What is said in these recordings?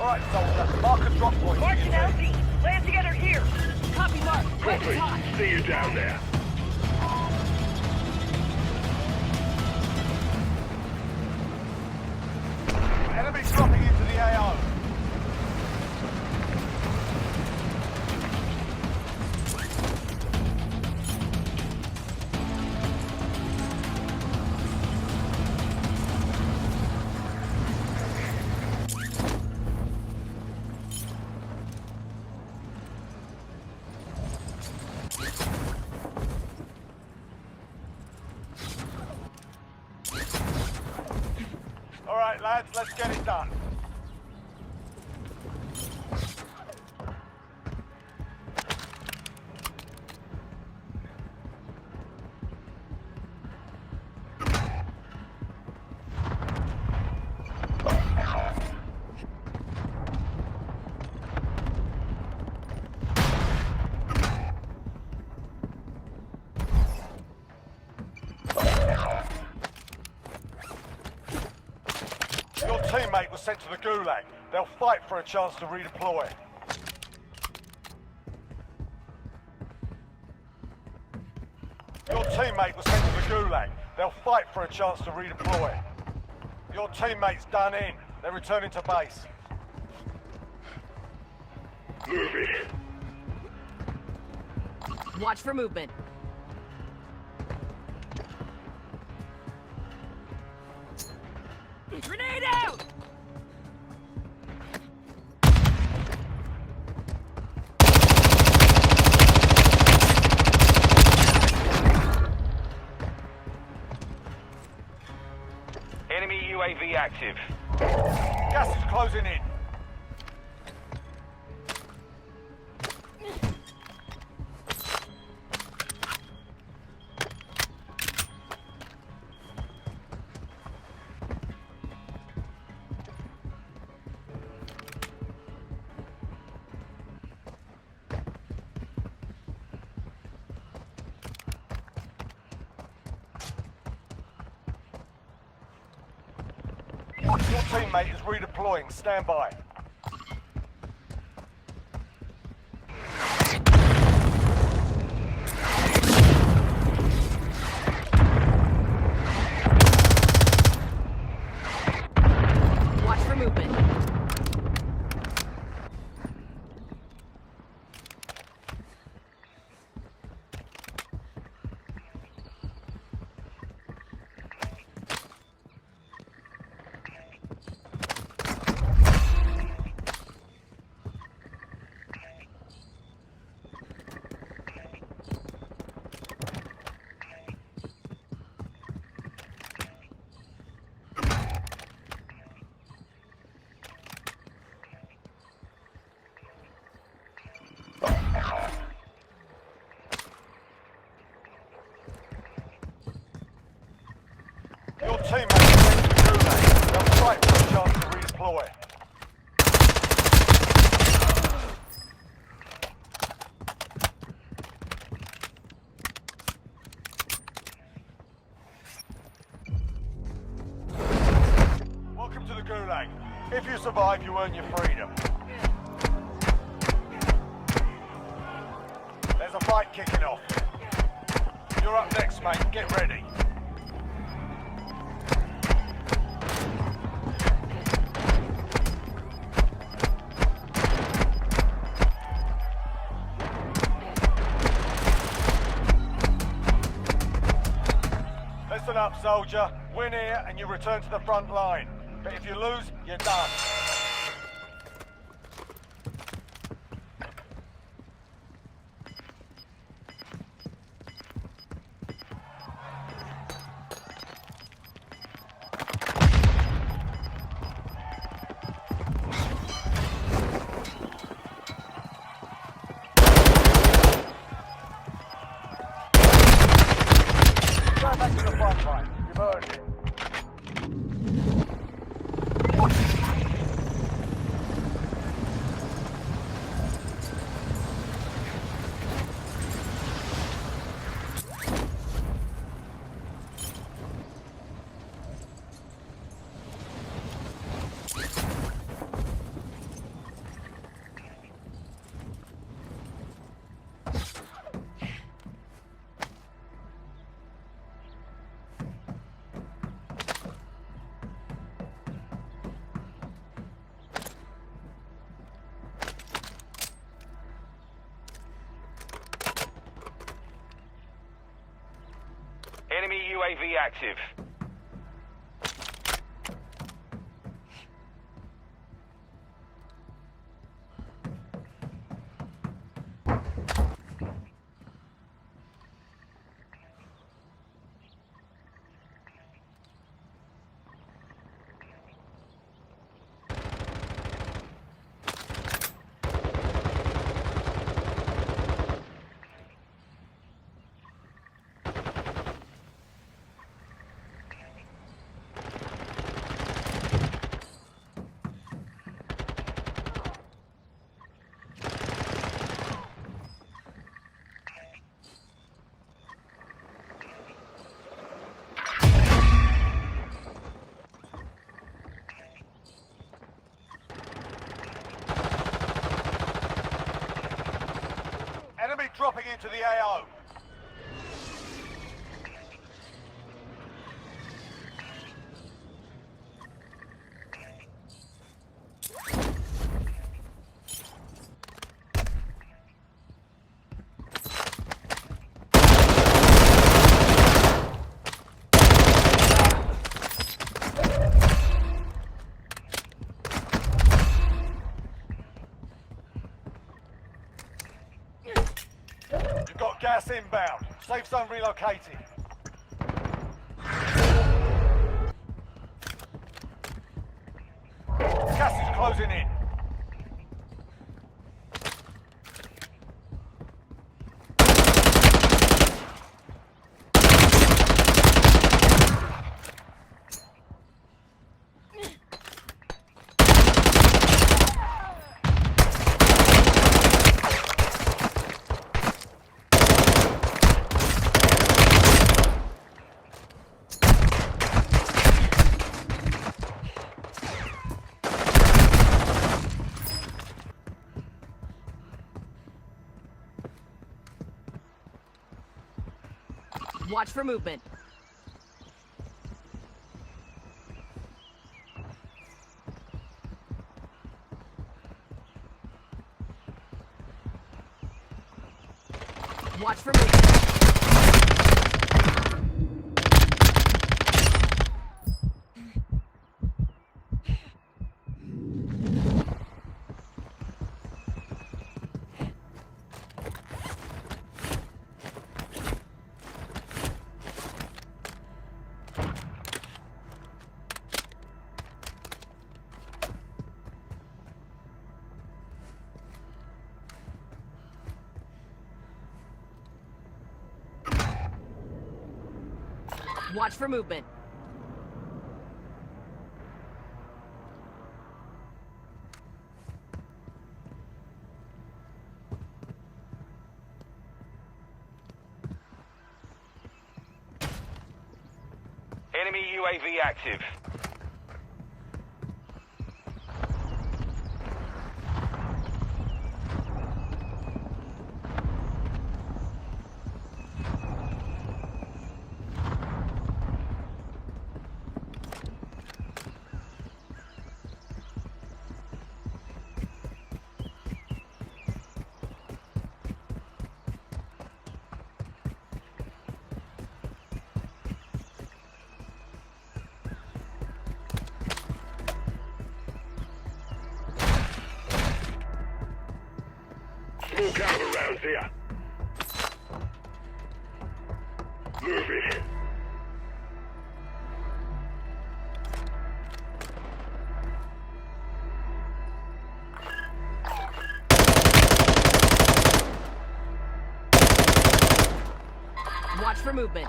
Alright, soldier. Mark a drop point. Marching LZ. Land together here. Copy, Mark. Copy. See you down there. Enemy dropping into the AO. Alright lads, let's get it done. Your teammate was sent to the Gulag. They'll fight for a chance to redeploy. Your teammate was sent to the Gulag. They'll fight for a chance to redeploy. Your teammate's done in. They're returning to base. Move it. Watch for movement. Grenade out! Enemy UAV active. Gas is closing in. Your teammate is redeploying. Stand by. Watch for movement. Your teammate is ready to do that. They'll fight for a chance to redeploy. Welcome to the Gulag. If you survive, you earn your freedom. There's a fight kicking off. You're up next, mate. Get ready. Listen up, soldier. Win here and you return to the front line. But if you lose, you're done. Go back to the front line. You've earned it. Enemy UAV active. Enemy dropping into the AO. You've got gas inbound. Safe zone relocated. Gas is closing in. Watch for movement. Watch for movement. Watch for movement. Enemy UAV active. Small caliber rounds here. Move it. Watch for movement.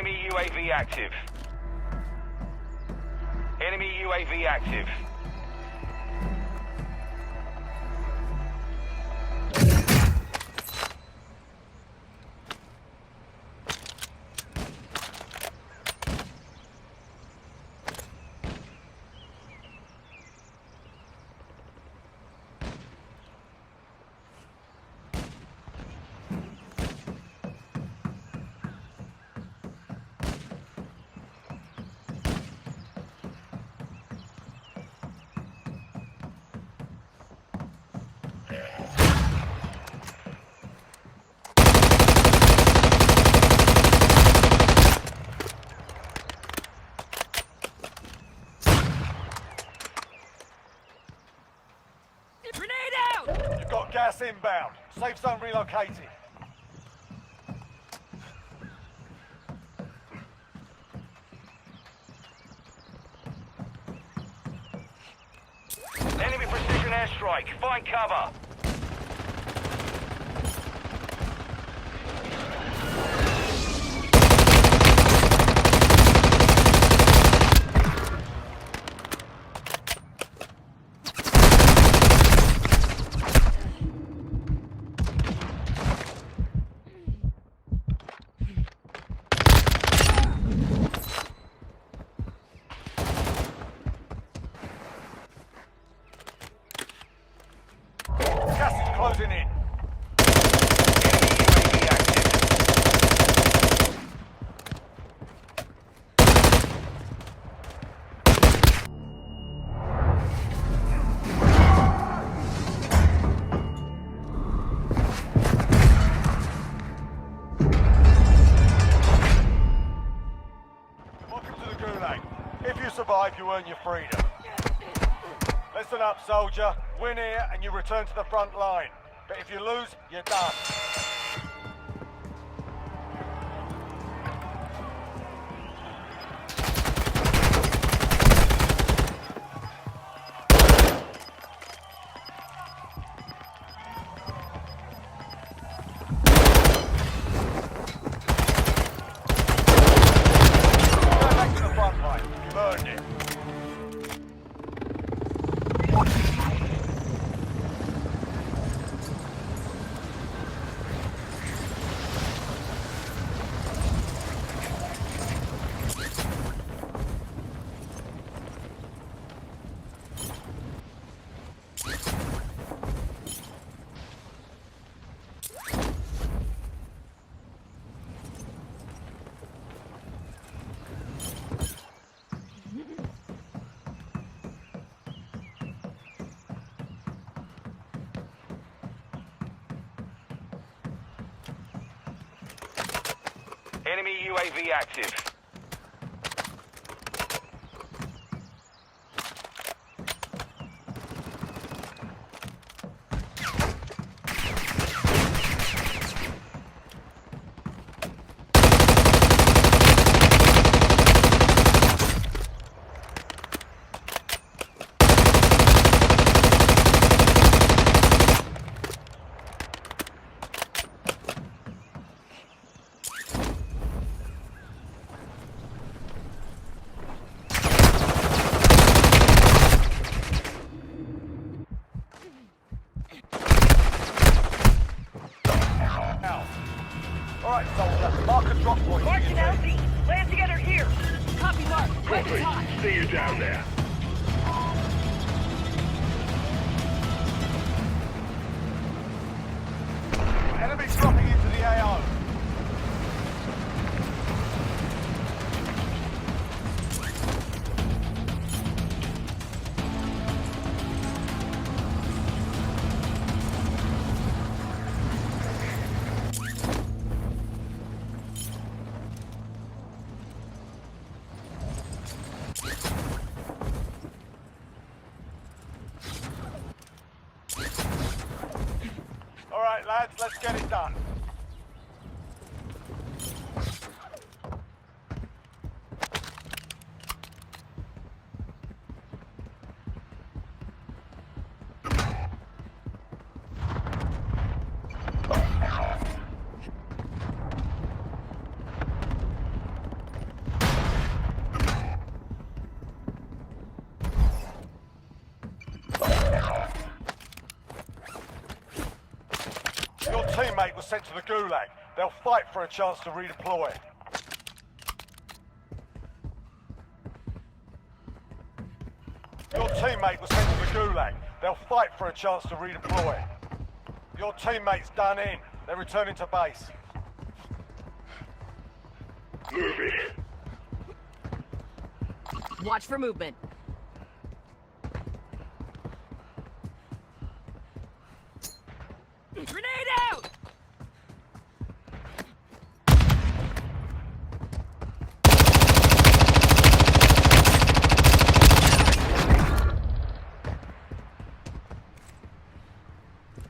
Enemy UAV active. Enemy UAV active. Grenade out! You've got gas inbound. Safe zone relocated. Enemy precision airstrike. Find cover. Gas is closing in. Enemy UAV active. Welcome to the Gulag. If you survive, you earn your freedom. Listen up, soldier. Win here and you return to the front line. But if you lose, you're done. Go back to the front line. You've earned it. Enemy UAV active. Alright, soldier. Mark a drop point. Marching LZ. Land together here. Copy, Mark. Quick Copy. talk. See you down there. Enemy dropping into the AO. Alright, lads, let's get it done. Your teammate was sent to the Gulag. They'll fight for a chance to redeploy. Your teammate was sent to the Gulag. They'll fight for a chance to redeploy. Your teammate's done in. They're returning to base. Move it. Watch for movement. Grenade out!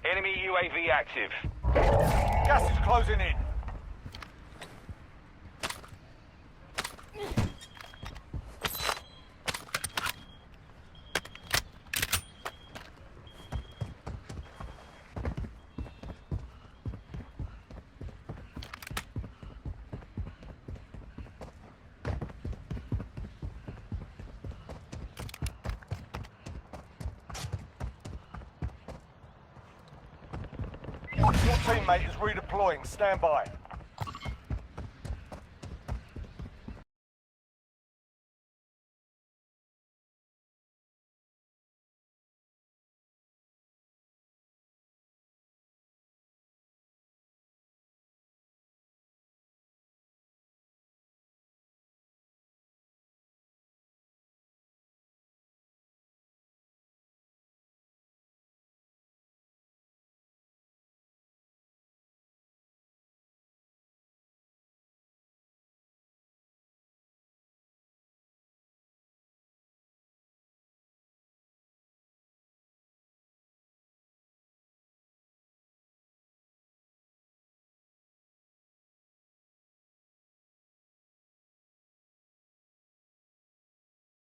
Enemy UAV active. Gas is closing in. Your teammate is redeploying. Stand by.